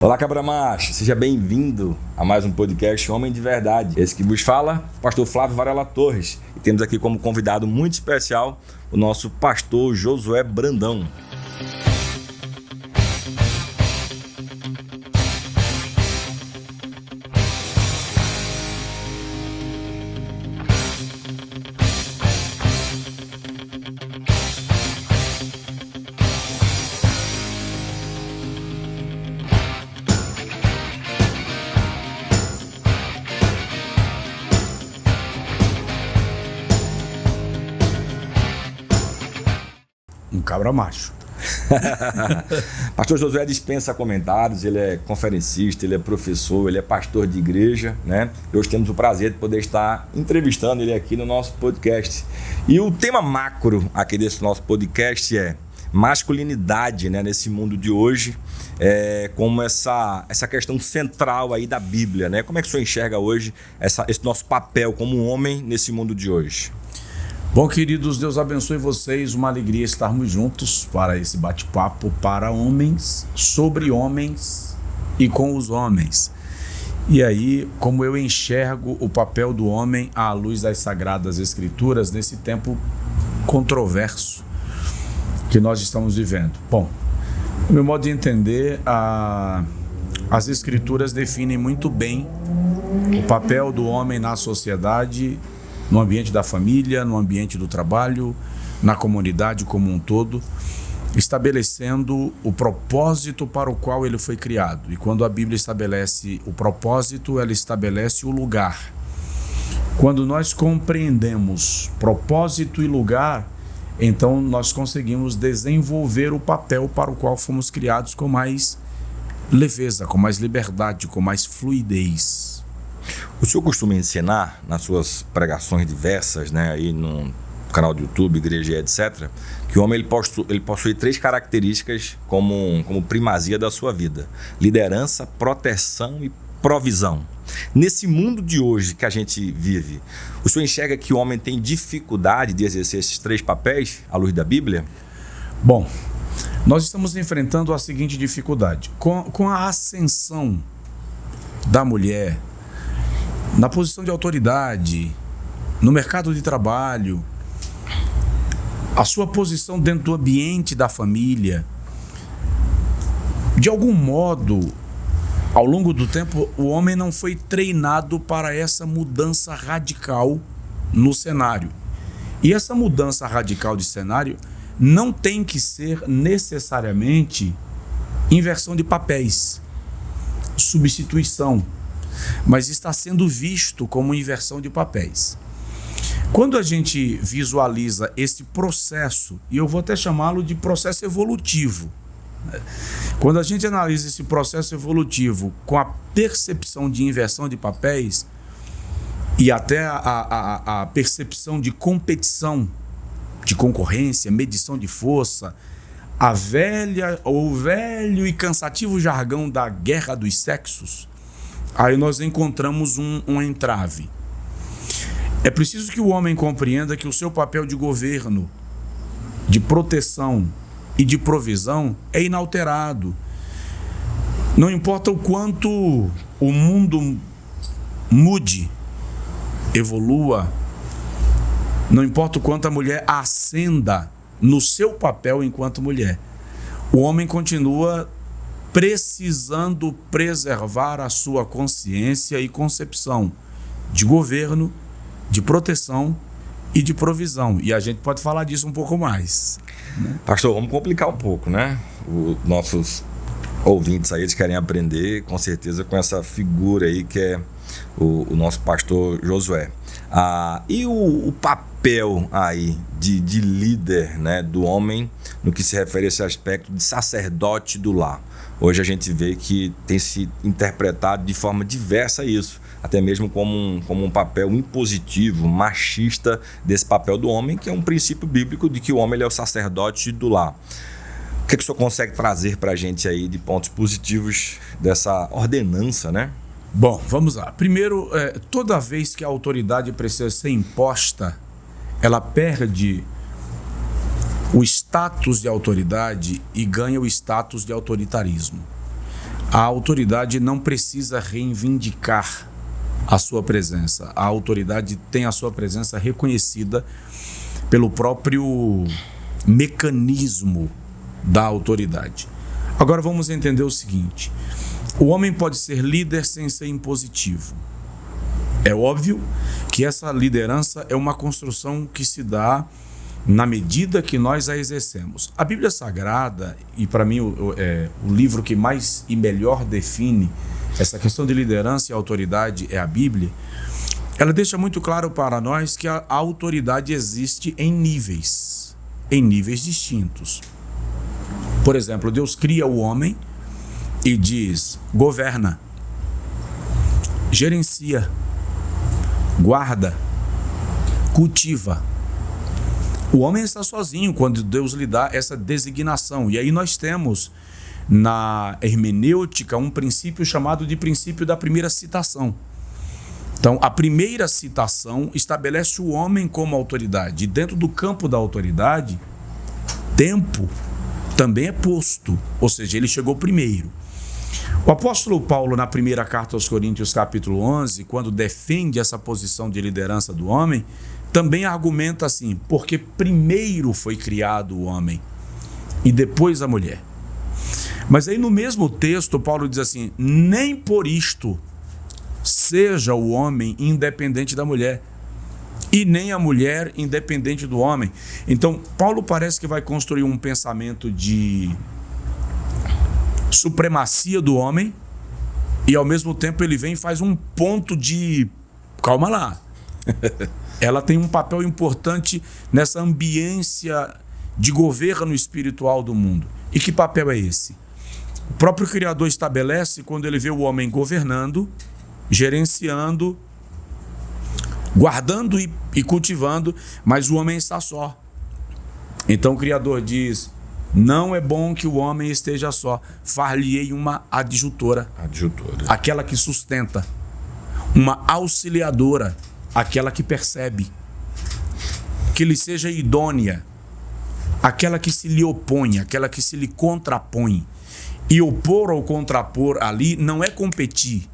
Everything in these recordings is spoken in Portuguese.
Olá, cabra macho, seja bem-vindo a mais um podcast Homem de Verdade. Esse que vos fala, pastor Flávio Varela Torres. E temos aqui como convidado muito especial o nosso pastor Josué Brandão. Um cabra macho. Pastor Josué dispensa comentários, ele é conferencista, ele é professor, ele é pastor de igreja, né? E hoje temos o prazer de poder estar entrevistando ele aqui no nosso podcast. E o tema macro aqui desse nosso podcast é masculinidade, né? Nesse mundo de hoje, como essa questão central aí da Bíblia, né? Como é que o senhor enxerga hoje esse nosso papel como homem nesse mundo de hoje? Bom, queridos, Deus abençoe vocês. Uma alegria estarmos juntos para esse bate-papo para homens, sobre homens e com os homens. E aí, como eu enxergo o papel do homem à luz das Sagradas Escrituras nesse tempo controverso que nós estamos vivendo? Bom, no meu modo de entender, as Escrituras definem muito bem o papel do homem na sociedade, no ambiente da família, no ambiente do trabalho, na comunidade como um todo, estabelecendo o propósito para o qual ele foi criado. E quando a Bíblia estabelece o propósito, ela estabelece o lugar. Quando nós compreendemos propósito e lugar, então nós conseguimos desenvolver o papel para o qual fomos criados com mais leveza, com mais liberdade, com mais fluidez. O senhor costuma ensinar nas suas pregações diversas, né, aí no canal do YouTube, igreja, etc., que o homem ele possui três características como primazia da sua vida: liderança, proteção e provisão. Nesse mundo de hoje que a gente vive, o senhor enxerga que o homem tem dificuldade de exercer esses três papéis à luz da Bíblia? Bom, nós estamos enfrentando a seguinte dificuldade. Com a ascensão da mulher na posição de autoridade, no mercado de trabalho, a sua posição dentro do ambiente da família, de algum modo, ao longo do tempo, o homem não foi treinado para essa mudança radical no cenário. E essa mudança radical de cenário não tem que ser necessariamente inversão de papéis, substituição, mas está sendo visto como inversão de papéis. Quando a gente visualiza esse processo, e eu vou até chamá-lo de processo evolutivo, quando a gente analisa esse processo evolutivo com a percepção de inversão de papéis e até a percepção de competição, de concorrência, medição de força, o velho e cansativo jargão da guerra dos sexos, aí nós encontramos um entrave. É preciso que o homem compreenda que o seu papel de governo, de proteção e de provisão é inalterado. Não importa o quanto o mundo mude, evolua, não importa o quanto a mulher ascenda no seu papel enquanto mulher, o homem continua precisando preservar a sua consciência e concepção de governo, de proteção e de provisão. E a gente pode falar disso um pouco mais, né? Pastor, vamos complicar um pouco, né? Os nossos ouvintes aí, eles querem aprender, com certeza, com essa figura aí que é o nosso pastor Josué. E o papel aí de líder, né, do homem no que se refere a esse aspecto de sacerdote do lar? Hoje a gente vê que tem se interpretado de forma diversa isso, até mesmo como um papel impositivo, machista desse papel do homem, que é um princípio bíblico de que o homem ele é o sacerdote do lar. O que o senhor consegue trazer para a gente aí de pontos positivos dessa ordenança, né? Bom, vamos lá. Primeiro, toda vez que a autoridade precisa ser imposta, ela perde o status de autoridade e ganha o status de autoritarismo. a autoridade não precisa reivindicar a sua presença. A autoridade tem a sua presença reconhecida pelo próprio mecanismo da autoridade. Agora vamos entender o seguinte: o homem pode ser líder sem ser impositivo. É óbvio que essa liderança é uma construção que se dá na medida que nós a exercemos. A Bíblia Sagrada, e para mim o livro que mais e melhor define essa questão de liderança e autoridade é a Bíblia. Ela deixa muito claro para nós que a autoridade existe em níveis distintos. Por exemplo, Deus cria o homem e diz: governa, gerencia, guarda, cultiva. O homem está sozinho quando Deus lhe dá essa designação. E aí nós temos na hermenêutica um princípio chamado de princípio da primeira citação. Então, a primeira citação estabelece o homem como autoridade. E dentro do campo da autoridade, tempo também é posto, ou seja, ele chegou primeiro. O apóstolo Paulo, na primeira carta aos Coríntios, capítulo 11, quando defende essa posição de liderança do homem, também argumenta assim: porque primeiro foi criado o homem e depois a mulher. Mas aí no mesmo texto, Paulo diz assim: nem por isto seja o homem independente da mulher, e nem a mulher independente do homem. Então, Paulo parece que vai construir um pensamento de supremacia do homem, e ao mesmo tempo ele vem e faz um ponto de: calma lá. Ela tem um papel importante nessa ambiência de governo espiritual do mundo. E que papel é esse? O próprio Criador estabelece quando ele vê o homem governando, gerenciando, guardando e cultivando, mas o homem está só. Então o Criador diz: não é bom que o homem esteja só, far-lhe-ei uma adjutora, aquela que sustenta, uma auxiliadora, aquela que percebe, que lhe seja idônea, aquela que se lhe opõe, aquela que se lhe contrapõe. E opor ou contrapor ali não é competir,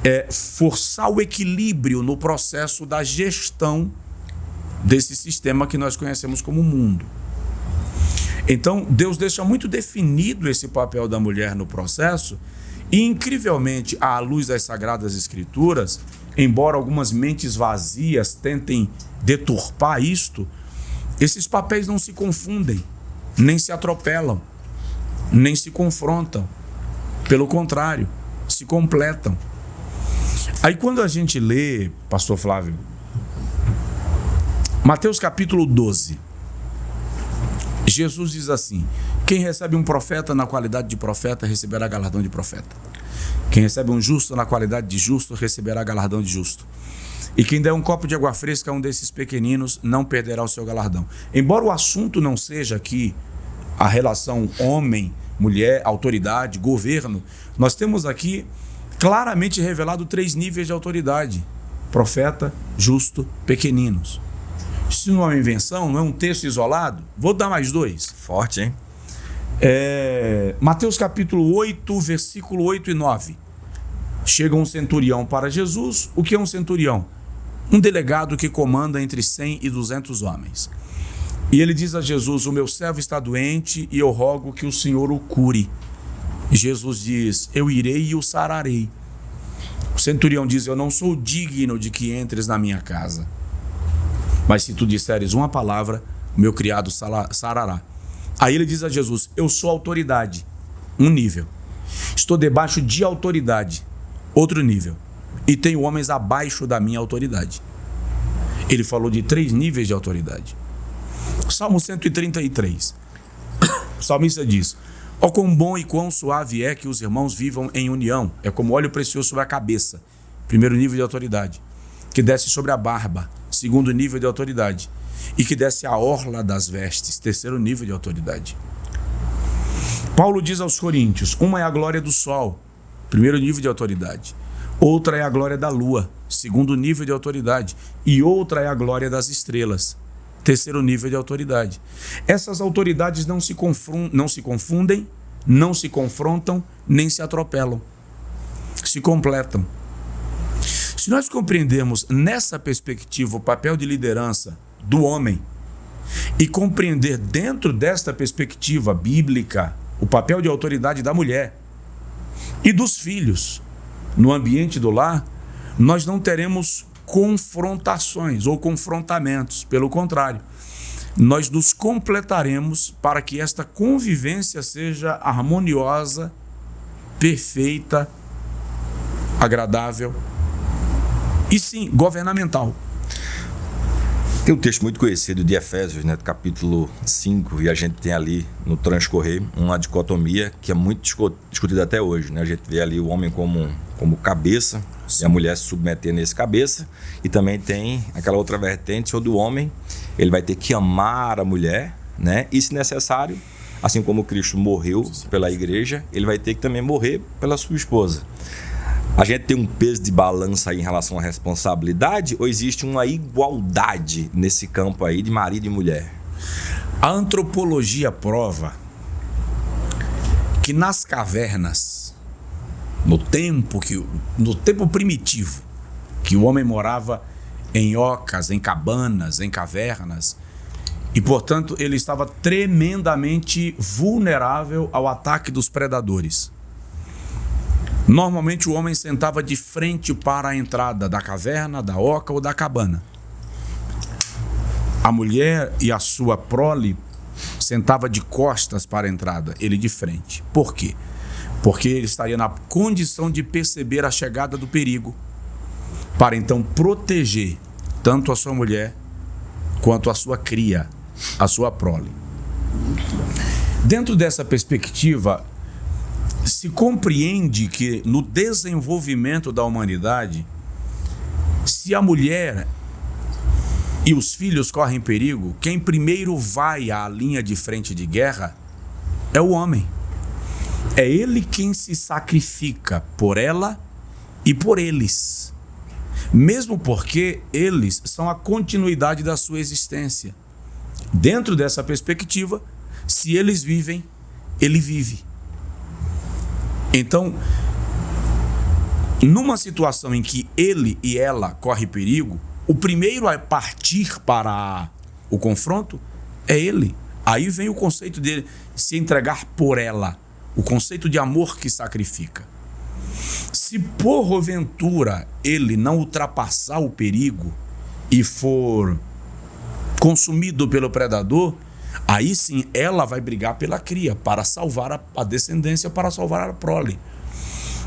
é forçar o equilíbrio no processo da gestão desse sistema que nós conhecemos como mundo. Então, Deus deixa muito definido esse papel da mulher no processo e, incrivelmente, à luz das Sagradas Escrituras, embora algumas mentes vazias tentem deturpar isto, esses papéis não se confundem, nem se atropelam, nem se confrontam. Pelo contrário, se completam. Aí quando a gente lê, pastor Flávio, Mateus capítulo 12, Jesus diz assim: quem recebe um profeta na qualidade de profeta receberá galardão de profeta. Quem recebe um justo na qualidade de justo receberá galardão de justo. E quem der um copo de água fresca a um desses pequeninos não perderá o seu galardão. Embora o assunto não seja aqui a relação homem, mulher, autoridade, governo, nós temos aqui claramente revelado 3 níveis de autoridade: profeta, justo, pequeninos. Isso não é uma invenção, não é um texto isolado? Vou dar mais 2. Forte, hein? Mateus capítulo 8, versículo 8 e 9. Chega um centurião para Jesus. O que é um centurião? Um delegado que comanda entre 100 e 200 homens. E ele diz a Jesus: o meu servo está doente e eu rogo que o Senhor o cure. E Jesus diz: eu irei e o sararei. O centurião diz: eu não sou digno de que entres na minha casa, mas se tu disseres uma palavra, o meu criado sarará. Aí ele diz a Jesus: eu sou autoridade, um nível. Estou debaixo de autoridade, outro nível. E tenho homens abaixo da minha autoridade. Ele falou de 3 níveis de autoridade. Salmo 133. O salmista diz: ó quão bom e quão suave é que os irmãos vivam em união. É como óleo precioso sobre a cabeça. Primeiro nível de autoridade. Que desce sobre a barba. Segundo nível de autoridade. E que desce a orla das vestes. Terceiro nível de autoridade. Paulo diz aos Coríntios: uma é a glória do sol. Primeiro nível de autoridade. Outra é a glória da lua. Segundo nível de autoridade. E outra é a glória das estrelas. Terceiro nível de autoridade. Essas autoridades não se confundem, não se confrontam nem se atropelam, se completam. Se nós compreendermos nessa perspectiva o papel de liderança do homem e compreender dentro desta perspectiva bíblica o papel de autoridade da mulher e dos filhos no ambiente do lar, nós não teremos confrontações ou confrontamentos. Pelo contrário, nós nos completaremos para que esta convivência seja harmoniosa, perfeita, agradável e sim, governamental. Tem um texto muito conhecido de Efésios, né, do capítulo 5, e a gente tem ali no transcorrer uma dicotomia que é muito discutida até hoje, né? A gente vê ali o homem como cabeça, sim, e a mulher se submeter nesse cabeça, e também tem aquela outra vertente onde o homem ele vai ter que amar a mulher, né? E se necessário, assim como Cristo morreu pela igreja, ele vai ter que também morrer pela sua esposa. A gente tem um peso de balança aí em relação à responsabilidade, ou existe uma igualdade nesse campo aí de marido e mulher? A antropologia prova que nas cavernas, no tempo primitivo, que o homem morava em ocas, em cabanas, em cavernas, e portanto ele estava tremendamente vulnerável ao ataque dos predadores. Normalmente o homem sentava de frente para a entrada da caverna, da oca ou da cabana. A mulher e a sua prole sentava de costas para a entrada, ele de frente. Por quê? Porque ele estaria na condição de perceber a chegada do perigo, para então proteger tanto a sua mulher quanto a sua cria, a sua prole. Dentro dessa perspectiva, se compreende que no desenvolvimento da humanidade, se a mulher e os filhos correm perigo, quem primeiro vai à linha de frente de guerra é o homem. É ele quem se sacrifica por ela e por eles, mesmo porque eles são a continuidade da sua existência. Dentro dessa perspectiva, se eles vivem, ele vive. Então, numa situação em que ele e ela correm perigo, o primeiro a partir para o confronto é ele. Aí vem o conceito de se entregar por ela, o conceito de amor que sacrifica. Se porventura ele não ultrapassar o perigo e for consumido pelo predador, aí sim ela vai brigar pela cria, para salvar a descendência, para salvar a prole.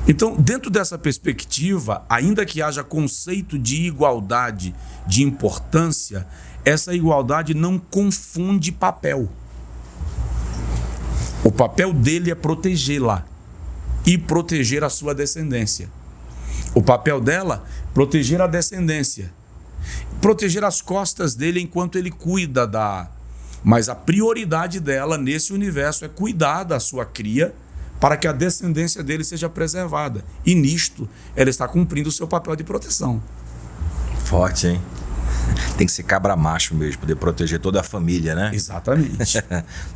Então, dentro dessa perspectiva, ainda que haja conceito de igualdade, de importância, essa igualdade não confunde papel. O papel dele é protegê-la e proteger a sua descendência. O papel dela, proteger a descendência, proteger as costas dele enquanto ele cuida Mas a prioridade dela nesse universo é cuidar da sua cria para que a descendência dele seja preservada. E nisto, ela está cumprindo o seu papel de proteção. Forte, hein? Tem que ser cabra macho mesmo, poder proteger toda a família, né? Exatamente. Você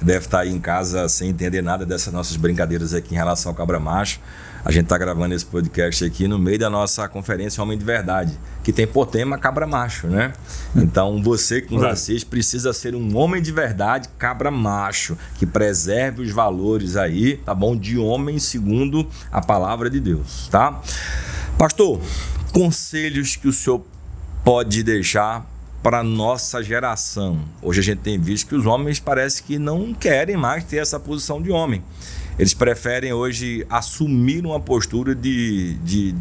deve estar aí em casa sem entender nada dessas nossas brincadeiras aqui em relação ao cabra macho. A gente está gravando esse podcast aqui no meio da nossa conferência Homem de Verdade, que tem por tema cabra macho, né? Então, você que nos assiste precisa ser um homem de verdade, cabra macho, que preserve os valores aí, tá bom? De homem segundo a palavra de Deus, tá? Pastor, conselhos que o senhor pode deixar para a nossa geração. Hoje a gente tem visto que os homens parece que não querem mais ter essa posição de homem. Eles preferem hoje assumir uma postura de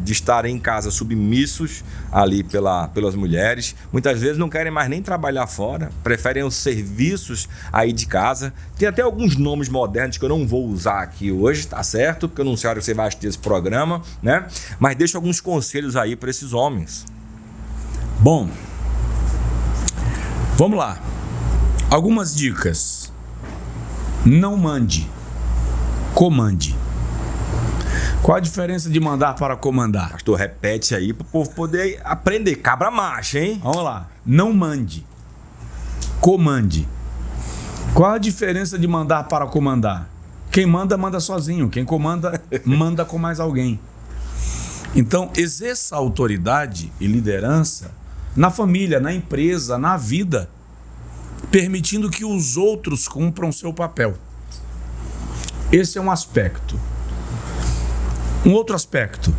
estar em casa submissos ali pelas mulheres. Muitas vezes não querem mais nem trabalhar fora, preferem os serviços aí de casa. Tem até alguns nomes modernos que eu não vou usar aqui hoje, tá certo? Porque eu não sei a hora que você vai assistir esse programa, né? Mas deixa alguns conselhos aí para esses homens. Bom, vamos lá. Algumas dicas. Não mande. Comande. Qual a diferença de mandar para comandar? Pastor, repete aí para o povo poder aprender. Cabra macho, hein? Vamos lá. Não mande. Comande. Qual a diferença de mandar para comandar? Quem manda, manda sozinho. Quem comanda, manda com mais alguém. Então, exerça autoridade e liderança na família, na empresa, na vida, permitindo que os outros cumpram seu papel. Esse é um aspecto. Um outro aspecto.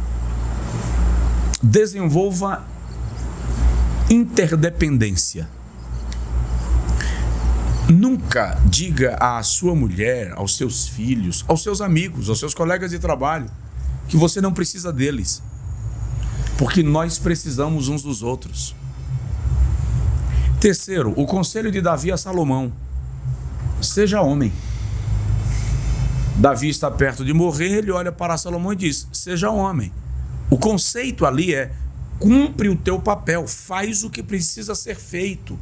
Desenvolva interdependência. Nunca diga à sua mulher, aos seus filhos, aos seus amigos, aos seus colegas de trabalho, que você não precisa deles. Porque nós precisamos uns dos outros. Terceiro, o conselho de Davi a Salomão. Seja homem. Davi está perto de morrer, ele olha para Salomão e diz, seja homem. O conceito ali é, cumpre o teu papel, faz o que precisa ser feito.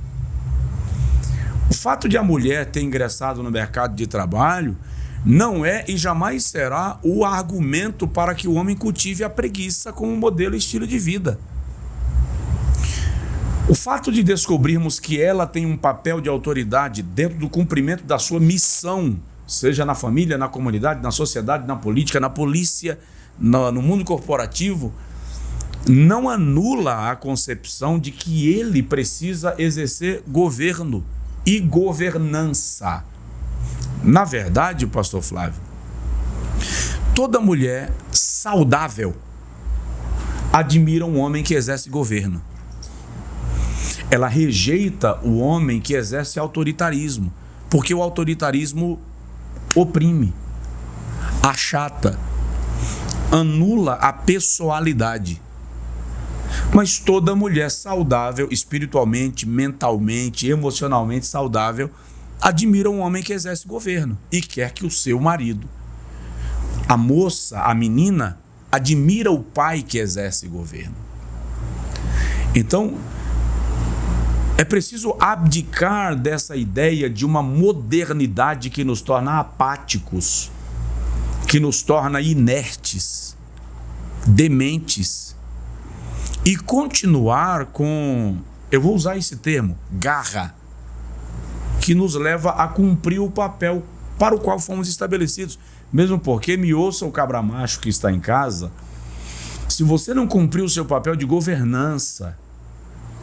O fato de a mulher ter ingressado no mercado de trabalho não é e jamais será o argumento para que o homem cultive a preguiça como modelo e estilo de vida. O fato de descobrirmos que ela tem um papel de autoridade dentro do cumprimento da sua missão, seja na família, na comunidade, na sociedade, na política, na polícia, no mundo corporativo, não anula a concepção de que ele precisa exercer governo e governança. Na verdade, pastor Flávio, toda mulher saudável admira um homem que exerce governo. Ela rejeita o homem que exerce autoritarismo, porque o autoritarismo oprime, achata, anula a pessoalidade. Mas toda mulher saudável, espiritualmente, mentalmente, emocionalmente saudável, admira um homem que exerce governo e quer que o seu marido, a moça, a menina, admira o pai que exerce governo. Então, é preciso abdicar dessa ideia de uma modernidade que nos torna apáticos, que nos torna inertes, dementes, e continuar com, eu vou usar esse termo, garra, que nos leva a cumprir o papel para o qual fomos estabelecidos. Mesmo porque, me ouça o cabra macho que está em casa, se você não cumprir o seu papel de governança,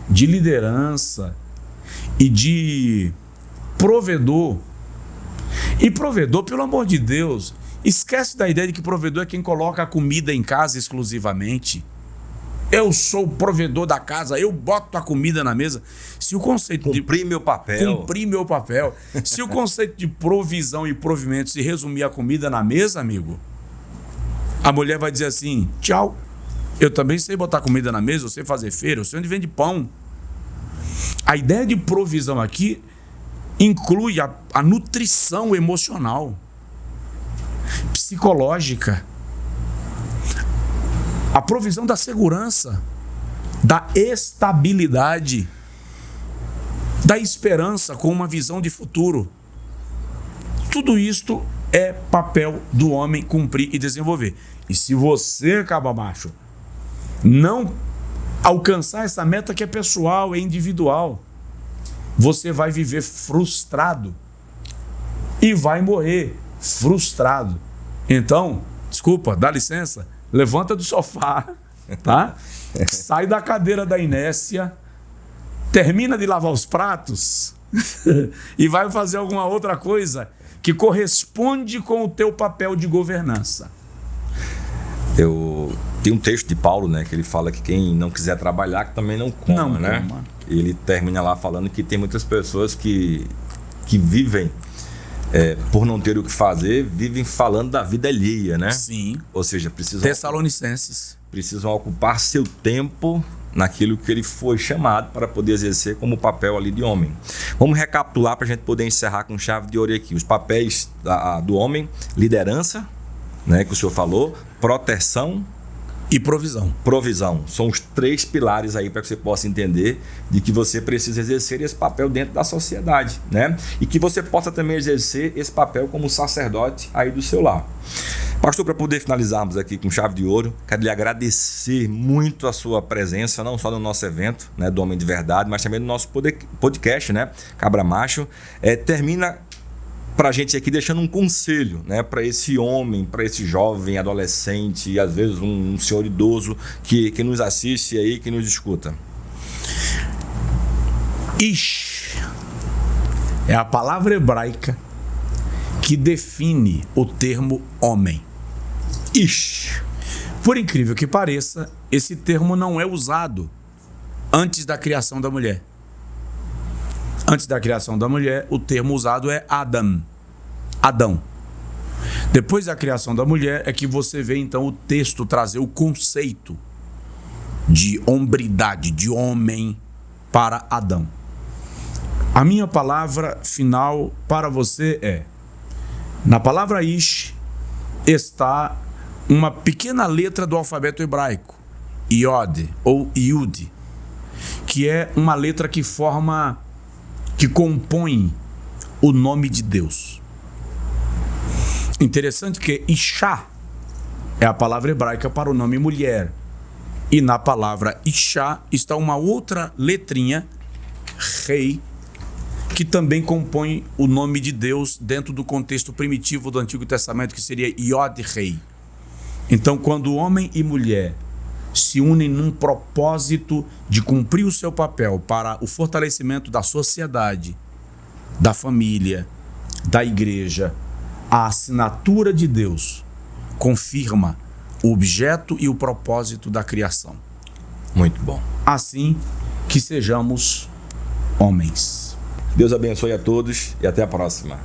de liderança e de provedor, e provedor, pelo amor de Deus, esquece da ideia de que provedor é quem coloca a comida em casa exclusivamente. Eu sou o provedor da casa, eu boto a comida na mesa. Se o conceito cumprir meu papel. Cumprir meu papel. Se o conceito de provisão e provimento se resumir a comida na mesa, amigo, a mulher vai dizer assim, tchau, eu também sei botar comida na mesa, eu sei fazer feira, eu sei onde vende pão. A ideia de provisão aqui inclui a nutrição emocional, psicológica, a provisão da segurança, da estabilidade, da esperança com uma visão de futuro. Tudo isto é papel do homem cumprir e desenvolver. E se você, cabra macho, não alcançar essa meta que é pessoal, é individual, você vai viver frustrado e vai morrer frustrado. Então, desculpa, dá licença, levanta do sofá, tá? Sai da cadeira da inércia, termina de lavar os pratos e vai fazer alguma outra coisa que corresponde com o teu papel de governança. Tem um texto de Paulo, né, que ele fala que quem não quiser trabalhar, que também não coma, né? Ele termina lá falando que tem muitas pessoas que vivem, por não ter o que fazer, vivem falando da vida alheia, né? Sim. Ou seja, Tessalonicenses. Precisam ocupar seu tempo naquilo que ele foi chamado para poder exercer como papel ali de homem. Vamos recapitular para a gente poder encerrar com chave de ouro aqui. Os papéis do homem: liderança, né, que o senhor falou, proteção e provisão. Provisão. São os 3 pilares aí para que você possa entender de que você precisa exercer esse papel dentro da sociedade, né? E que você possa também exercer esse papel como sacerdote aí do seu lar. Pastor, para poder finalizarmos aqui com chave de ouro, quero lhe agradecer muito a sua presença, não só no nosso evento, né, do Homem de Verdade, mas também no nosso podcast, né, Cabra Macho. Termina para a gente aqui, deixando um conselho, né, para esse homem, para esse jovem, adolescente e às vezes um senhor idoso que nos assiste aí, que nos escuta. Ish é a palavra hebraica que define o termo homem. Ish. Por incrível que pareça, esse termo não é usado antes da criação da mulher. Antes da criação da mulher, o termo usado é Adam. Adão. Depois da criação da mulher é que você vê então o texto trazer o conceito de hombridade, de homem para Adão. A minha palavra final para você é: na palavra Ish está uma pequena letra do alfabeto hebraico, Iod ou Yud, que é uma letra que compõe o nome de Deus. Interessante que Isha é a palavra hebraica para o nome mulher. E na palavra Isha está uma outra letrinha, Rei, que também compõe o nome de Deus dentro do contexto primitivo do Antigo Testamento, que seria Yod Rei. Então, quando homem e mulher se unem num propósito de cumprir o seu papel para o fortalecimento da sociedade, da família, da igreja, a assinatura de Deus confirma o objeto e o propósito da criação. Muito bom. Assim que sejamos homens. Deus abençoe a todos e até a próxima.